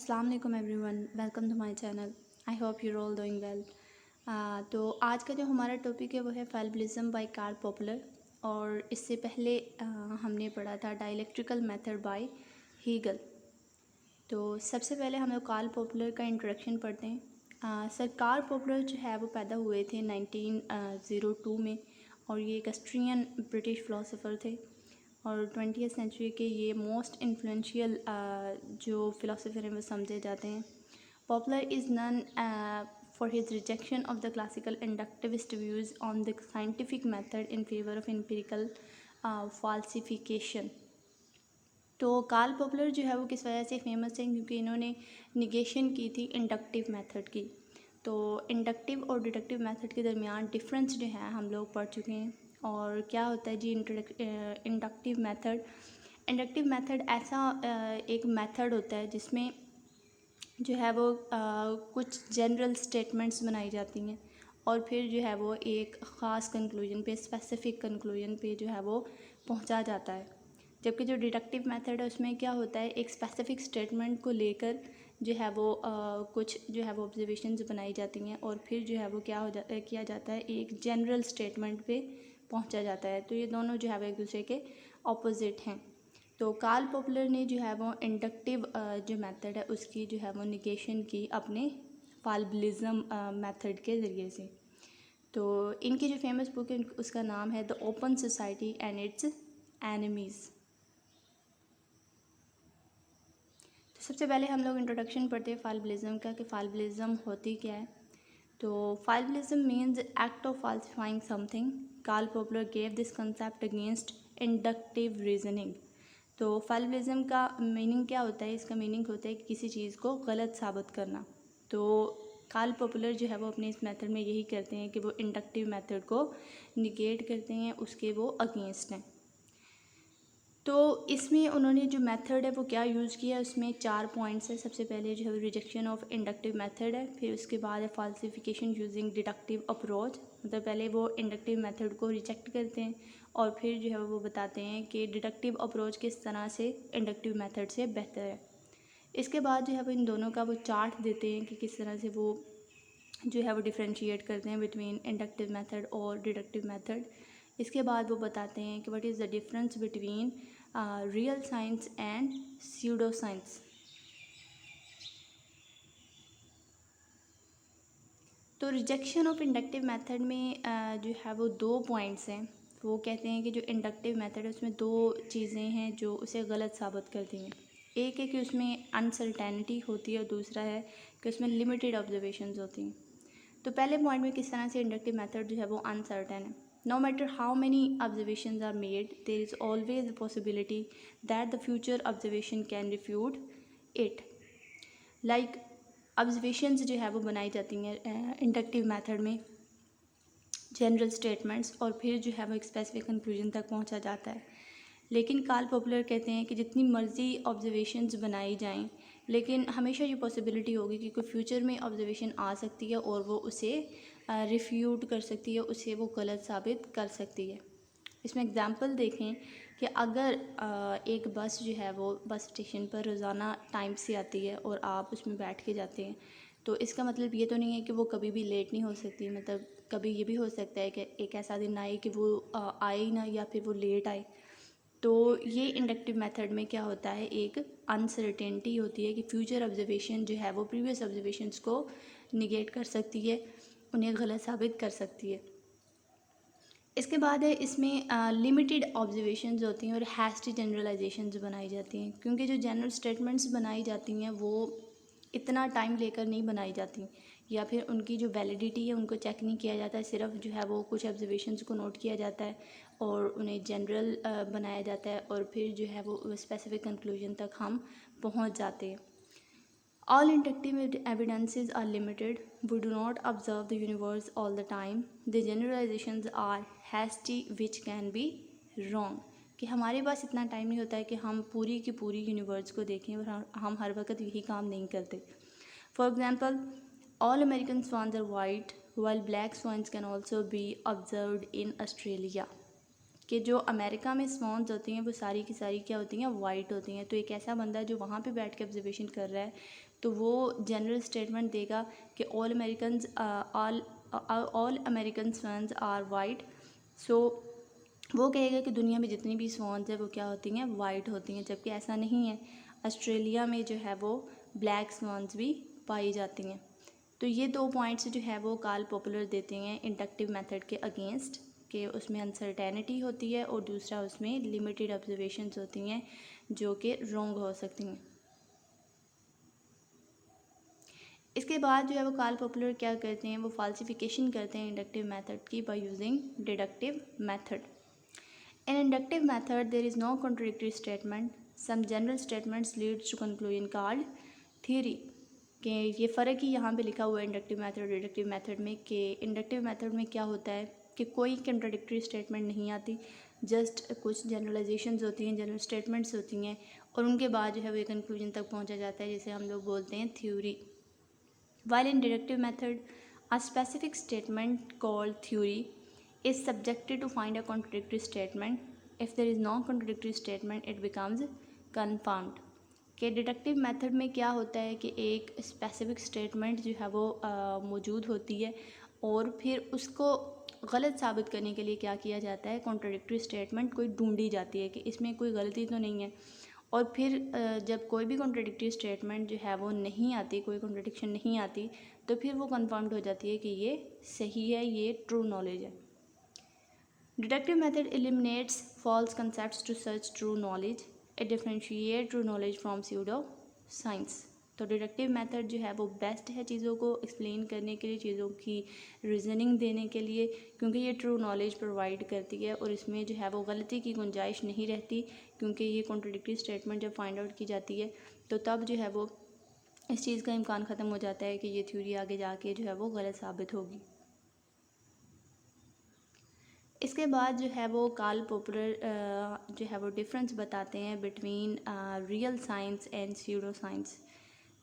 अस्सलाम वालेकुम everyone, welcome to my channel. I hope you're all doing well. तो आज का जो हमारा टॉपिक है वो है फाल्बिलिज्म बाय कार्ल पॉपुलर। और इससे पहले हमने पढ़ा था डायलेक्ट्रिकल मेथड बाय हीगल। तो सबसे पहले हम लोग कार्ल पॉपुलर का इंट्रोडक्शन पढ़ते हैं। सर कार्ल पॉपुलर जो है वो पैदा हुए थे 1902 में, और ये एक ऑस्ट्रियन ब्रिटिश फ़िलासफ़र थे और 20th सेंचुरी के ये मोस्ट इन्फ्लुएंशियल जो फ़िलासफ़र हैं वो समझे जाते हैं। Popper is known for his rejection of the classical inductivist views on the scientific method in favour of empirical falsification. तो कार्ल पॉपुलर जो है वो किस वजह से फेमस है, क्योंकि इन्होंने निगेशन की थी इंडक्टिव मेथड की। तो इंडक्टिव और डिडक्टिव मेथड के दरमियान डिफरेंस जो है हम लोग पढ़ चुके हैं। और क्या होता है जी इंडक्टिव मेथड। इंडक्टिव मेथड ऐसा एक मेथड होता है जिसमें जो है वो कुछ जनरल स्टेटमेंट्स बनाई जाती हैं और फिर जो है वो एक ख़ास कंक्लूजन पे, स्पेसिफिक कंक्लूजन पे जो है वो पहुंचा जाता है। जबकि जो डिडक्टिव मेथड है उसमें क्या होता है, एक स्पेसिफिक स्टेटमेंट को लेकर जो है वो कुछ जो है वो ऑब्जर्वेशंस बनाई जाती हैं और फिर जो है वो किया जाता है, एक जनरल स्टेटमेंट पे पहुंचा जाता है। तो ये दोनों जो है वो एक दूसरे के ऑपोजिट हैं। तो कार्ल पॉपुलर ने जो है वो इंडक्टिव जो मेथड है उसकी जो है वो निगेशन की अपने फाल्बिलिज्म मेथड के ज़रिए से। तो इनकी जो फेमस बुक है उसका नाम है the open society and it's enemies. तो सबसे पहले हम लोग इंट्रोडक्शन पढ़ते हैं फाल्बिलिज्म का कि फाल्बिलिज्म होती क्या है। तो fallibilism means act of falsifying something. Karl Popper gave this concept against inductive reasoning. तो फाल्बिलिज्म का मीनिंग क्या होता है, इसका मीनिंग होता है कि किसी चीज़ को गलत साबित करना। तो कार्ल पॉपुलर जो है वो अपने इस मेथड में यही करते हैं कि वो इंडक्टिव मेथड को निगेट करते हैं, उसके वो अगेंस्ट हैं। तो इसमें उन्होंने जो मेथड है वो क्या यूज़ किया है, उसमें 4 पॉइंट्स है। सबसे पहले जो है रिजेक्शन ऑफ इंडक्टिव मेथड है, फिर उसके बाद है फाल्सिफिकेशन यूजिंग डिडक्टिव अप्रोच। मतलब पहले वो इंडक्टिव मेथड को रिजेक्ट करते हैं और फिर जो है वो बताते हैं कि डिडक्टिव अप्रोच किस तरह से इंडक्टिव मेथड से बेहतर है। इसके बाद जो है वो इन दोनों का वो चार्ट देते हैं कि किस तरह से वो जो है वो डिफ्रेंशिएट करते हैं बिटवीन इंडक्टिव मेथड और डिडक्टिव मेथड। इसके बाद वो बताते हैं कि what is the difference between real science and pseudo science. तो रिजेक्शन ऑफ इंडक्टिव मेथड में जो है वो 2 पॉइंट्स हैं। वो कहते हैं कि जो इंडक्टिव मेथड है उसमें 2 चीज़ें हैं जो उसे गलत साबित करती हैं। एक है कि उसमें अनसर्टेनिटी होती है और दूसरा है कि उसमें लिमिटेड ऑब्जर्वेशंस होती हैं। तो पहले पॉइंट में किस तरह से इंडक्टिव मेथड जो है वो अनसर्टेन है। No matter how many observations are made, there is always the possibility that the future observation can refute it. Like observations जो है वो बनाई जाती हैं इंडक्टिव मेथड में, जनरल स्टेटमेंट्स, और फिर जो है वो एक स्पेसिफिक कंक्लूजन तक पहुंचा जाता है। लेकिन कार्ल पॉपुलर कहते हैं कि जितनी मर्ज़ी ऑब्जर्वेशंस बनाई जाएं, लेकिन हमेशा ये पॉसिबिलिटी होगी कि कोई फ्यूचर में ऑब्जर्वेशन आ सकती है और वो उसे रिफ्यूट कर सकती है, उसे वो गलत साबित कर सकती है। इसमें एग्जांपल देखें कि अगर एक बस जो है वो बस स्टेशन पर रोज़ाना टाइम से आती है और आप उसमें बैठ के जाते हैं, तो इसका मतलब ये तो नहीं है कि वो कभी भी लेट नहीं हो सकती। मतलब कभी ये भी हो सकता है कि एक ऐसा दिन आए कि वो आए ही ना, या फिर वो लेट आए। तो ये इंडक्टिव मेथड में क्या होता है, एक अनसर्टेनिटी होती है कि फ्यूचर ऑब्जर्वेशन जो है वो प्रीवियस ऑब्जर्वेशंस को निगेट कर सकती है, उन्हें गलत साबित कर सकती है। इसके बाद है इसमें लिमिटेड ऑब्जर्वेशंस होती हैं और हैस्टी जनरलाइजेशंस बनाई जाती हैं, क्योंकि जो जनरल स्टेटमेंट्स बनाई जाती हैं वो इतना टाइम लेकर नहीं बनाई जाती, या फिर उनकी जो वैलिडिटी है उनको चेक नहीं किया जाता है। सिर्फ जो है वो कुछ ऑब्जर्वेशंस को नोट किया जाता है और उन्हें जनरल बनाया जाता है और फिर जो है वो स्पेसिफिक कंक्लूजन तक हम पहुंच जाते हैं। All inductive evidences are limited. We do not observe the universe all the time. The generalizations are hasty which can be wrong. कि हमारे पास इतना टाइम नहीं होता है कि हम पूरी की पूरी यूनिवर्स को देखें और हम हर वक्त यही काम नहीं करते। For example, all American swans are white while black swans can also be observed in Australia. कि जो अमेरिका में स्वॉन्स होती हैं वो सारी की सारी क्या होती हैं, वाइट होती हैं। तो एक ऐसा बंदा जो वहाँ पे बैठ के ऑब्जर्वेशन कर रहा है तो वो जनरल स्टेटमेंट देगा कि all American swans are white. So वो कहेगा कि दुनिया में जितनी भी स्वॉन्स है वो क्या होती हैं, वाइट होती हैं, जबकि ऐसा नहीं है। ऑस्ट्रेलिया में जो है वो ब्लैक स्वॉन्स भी पाई जाती हैं। तो ये 2 पॉइंट्स जो है वो कार्ल पॉपुलर देते हैं इंडक्टिव मेथड के अगेंस्ट, कि उसमें अनसर्टेनिटी होती है और दूसरा उसमें लिमिटेड ऑब्जर्वेशंस होती हैं जो कि रॉन्ग हो सकती हैं। इसके बाद जो है वो कार्ल पॉपुलर क्या करते हैं, वो फाल्सिफिकेशन करते हैं इंडक्टिव मेथड की by using deductive method. In inductive method, there is no contradictory statement. Some general statements leads to conclusion called theory. कि ये फ़र्क ही यहाँ पे लिखा हुआ है इंडक्टिव मेथड और डिडक्टिव मेथड में, कि इंडक्टिव मेथड में क्या होता है कि कोई कंट्राडिक्टरी स्टेटमेंट नहीं आती, जस्ट कुछ जनरलाइजेशंस होती हैं, जनरल स्टेटमेंट्स होती हैं और उनके बाद जो है वो एक कंक्लूजन तक पहुँचा जाता है, जिसे हम लोग बोलते हैं theory. While in deductive method, a specific statement called theory is subjected to find a contradictory statement. If there is no contradictory statement, it becomes confirmed. कि डिडक्टिव मेथड में क्या होता है कि एक स्पेसिफिक स्टेटमेंट जो है वो मौजूद होती है और फिर उसको गलत साबित करने के लिए क्या किया जाता है, कॉन्ट्राडिक्टरी स्टेटमेंट कोई ढूंढी जाती है कि इसमें कोई गलती तो नहीं है। और फिर जब कोई भी कॉन्ट्राडिक्टरी स्टेटमेंट जो है वो नहीं आती, कोई कॉन्ट्राडिक्शन नहीं आती, तो फिर वो कन्फर्म्ड हो जाती है कि ये सही है, ये ट्रू नॉलेज है। Deductive method eliminates false concepts to search true knowledge. It differentiate true knowledge from pseudo science. तो डिडक्टिव मेथड जो है वो बेस्ट है चीज़ों को एक्सप्लेन करने के लिए, चीज़ों की रीज़निंग देने के लिए, क्योंकि ये ट्रू नॉलेज प्रोवाइड करती है और इसमें जो है वो गलती की गुंजाइश नहीं रहती, क्योंकि ये कॉन्ट्राडिक्टरी स्टेटमेंट जब फाइंड आउट की जाती है तो तब जो है वो इस चीज़ का इम्कान ख़त्म हो जाता है कि ये थ्योरी आगे जाके जो है वो गलत साबित होगी। इसके बाद जो है वो कार्ल पॉपुलर जो है वो डिफरेंस बताते हैं between real science and pseudo science.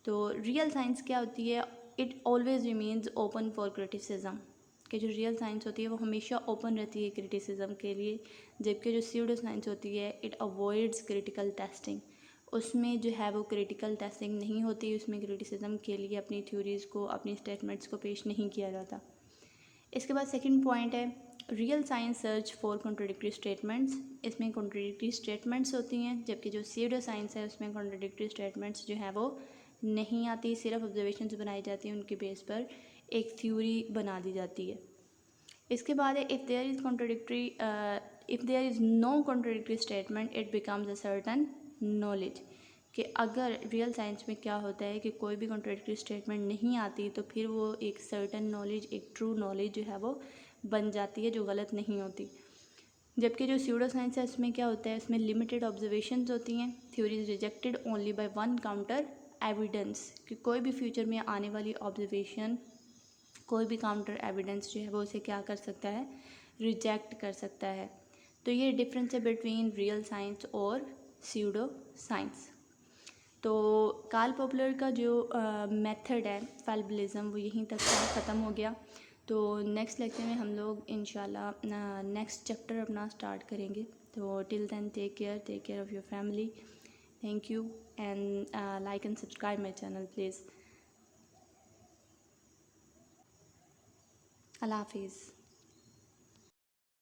तो रियल साइंस क्या होती है, it always remains open for criticism, कि जो रियल साइंस होती है वो हमेशा ओपन रहती है क्रिटिसिज्म के लिए, जबकि जो स्यूडो साइंस होती है इट अवॉइड्स क्रिटिकल टेस्टिंग, उसमें जो है वो क्रिटिकल टेस्टिंग नहीं होती, उसमें क्रिटिसिज्म के लिए अपनी थ्योरीज़ को, अपनी स्टेटमेंट्स को पेश नहीं किया जाता। इसके बाद सेकंड पॉइंट है real science search for contradictory statements. इसमें कॉन्ट्राडिक्टरी स्टेटमेंट्स होती हैं, जबकि जो स्यूडो साइंस है उसमें कॉन्ट्राडिक्टरी स्टेटमेंट्स जो है वो नहीं आती, सिर्फ ऑब्जर्वेशंस बनाई जाती हैं, उनके बेस पर एक थ्योरी बना दी जाती है। इसके बाद है if there is no contradictory statement it becomes a certain knowledge, कि अगर रियल साइंस में क्या होता है कि कोई भी कॉन्ट्राडिक्टरी स्टेटमेंट नहीं आती तो फिर वो एक सर्टन नॉलेज, एक ट्रू नॉलेज जो है वो बन जाती है, जो गलत नहीं होती। जबकि जो स्यूडो साइंस है उसमें क्या होता है, उसमें लिमिटेड ऑब्जर्वेशंस होती हैं, theory is rejected only by one counter evidence, कि कोई भी फ्यूचर में आने वाली ऑब्जर्वेशन, कोई भी काउंटर एविडेंस जो है वो उसे क्या कर सकता है, रिजेक्ट कर सकता है। तो ये डिफरेंस है बिटवीन रियल साइंस और स्यूडो साइंस। तो कार्ल पॉपुलर का जो मेथड है फैल्बिलिज्म वो यहीं तक ख़त्म हो गया। तो नेक्स्ट लेक्चर में हम लोग इंशाल्लाह नेक्स्ट चैप्टर अपना स्टार्ट करेंगे। तो till then take care of your family. Thank you and like and subscribe my channel please. अल्लाह हाफिज़।